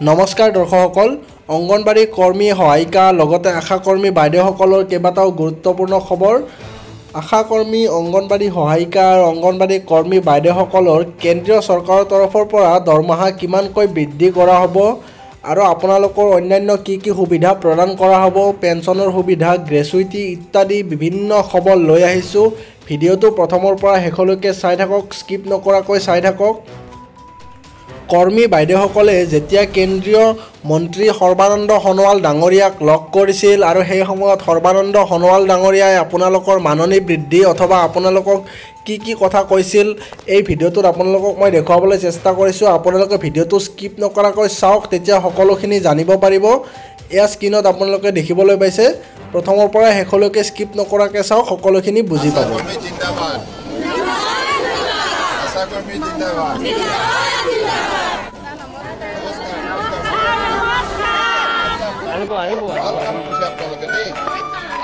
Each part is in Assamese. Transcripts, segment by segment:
নমস্কাৰ দৰ্শকসকল, অংগনবাড়ী কৰ্মী সহায়িকা লগতে আশা কৰ্মী বাইদেউসকলৰ কেইবাটাও গুৰুত্বপূৰ্ণ খবৰ। আশা কৰ্মী, অংগনবাড়ী সহায়িকা আৰু অংগনবাড়ী কৰ্মী বাইদেউসকলৰ কেন্দ্ৰীয় চৰকাৰৰ তৰফৰ পৰা দৰমহা কিমানকৈ বৃদ্ধি কৰা হ'ব আৰু আপোনালোকৰ অন্যান্য কি কি সুবিধা প্ৰদান কৰা হ'ব, পেঞ্চনৰ সুবিধা, গ্ৰেচুইটি ইত্যাদি বিভিন্ন খবৰ লৈ আহিছোঁ। ভিডিঅ'টো প্ৰথমৰ পৰা শেষলৈকে চাই থাকক, স্কিপ নকৰাকৈ চাই থাকক। কৰ্মী বাইদেউসকলে যেতিয়া কেন্দ্ৰীয় মন্ত্ৰী সৰ্বানন্দ সোণোৱাল ডাঙৰীয়াক লগ কৰিছিল আৰু সেই সময়ত সৰ্বানন্দ সোণোৱাল ডাঙৰীয়াই আপোনালোকৰ মাননি বৃদ্ধি অথবা আপোনালোকক কি কি কথা কৈছিল, এই ভিডিঅ'টোত আপোনালোকক মই দেখুৱাবলৈ চেষ্টা কৰিছোঁ। আপোনালোকে ভিডিঅ'টো স্কিপ নকৰাকৈ চাওক, তেতিয়া সকলোখিনি জানিব পাৰিব। এয়া স্ক্ৰীনত আপোনালোকে দেখিবলৈ পাইছে, প্ৰথমৰ পৰা শেষলৈকে স্কিপ নকৰাকৈ চাওক, সকলোখিনি বুজি পাব।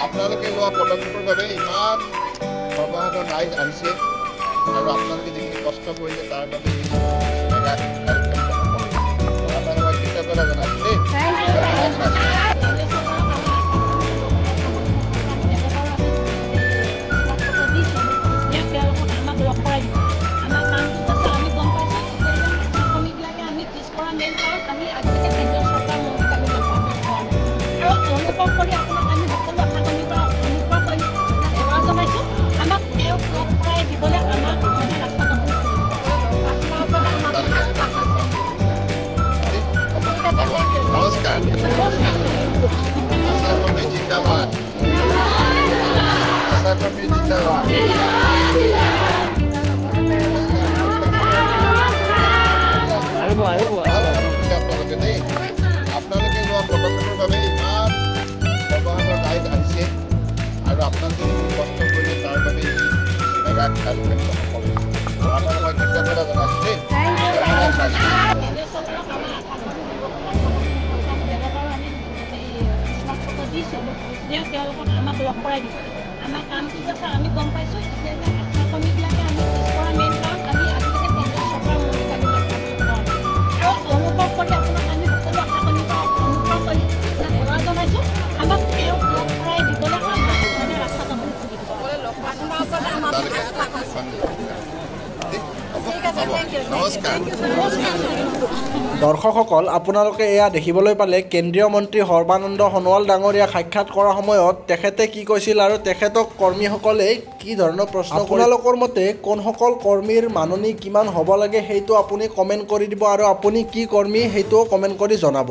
আপোনালোকে লোৱা পদক্ষেপৰ বাবে ইমান সৰ্বসাধাৰণ ৰাইজ আহিছে আৰু আপোনালোকে যিখিনি কষ্ট কৰিলে তাৰ বাবে আপোনালোকক কৃতজ্ঞতা জনাইছোঁ দেই। আপোনালোকে লোৱা পদক্ষেপৰ বাবে ইমান সৰ্বসাধাৰণ ৰাইজ আহিছে আৰু আপোনালোকে যিখিনি কষ্ট কৰিলে তাৰ বাবে আপোনালোকক কৃতজ্ঞতা জনাইছোঁ দেই। তেওঁলোকক আমাক লগ কৰাই দিছে, আমাৰ কাম কি আছে আমি গম পাইছোঁ। আশা কৰ্মীবিলাকে আমি পিছপৰা মেইন কাৰণ আমি আজিলৈকে কেন্দ্ৰীয় চৰকাৰ আৰু অনুভৱ কৰি আপোনাক আমি সকলো আশা কৰ্মী অনুভৱ কৰি সেৱা জনাইছোঁ। আমাক তেওঁক লগ কৰাই দিবলৈ মানে ৰাস্তাত আপুনি খুলি দিব। দৰ্শকসকল, আপোনালোকে এয়া দেখিবলৈ পালে কেন্দ্ৰীয় মন্ত্ৰী সৰ্বানন্দ সোণোৱাল ডাঙৰীয়াক সাক্ষাৎ কৰাৰ সময়ত তেখেতে কি কৈছিল আৰু তেখেতক কৰ্মীসকলে কি ধৰণৰ প্ৰশ্ন। আপোনালোকৰ মতে কোনসকল কৰ্মীৰ মাননি কিমান হ'ব লাগে সেইটো আপুনি কমেণ্ট কৰি দিব আৰু আপুনি কি কৰ্মী সেইটোও কমেণ্ট কৰি জনাব।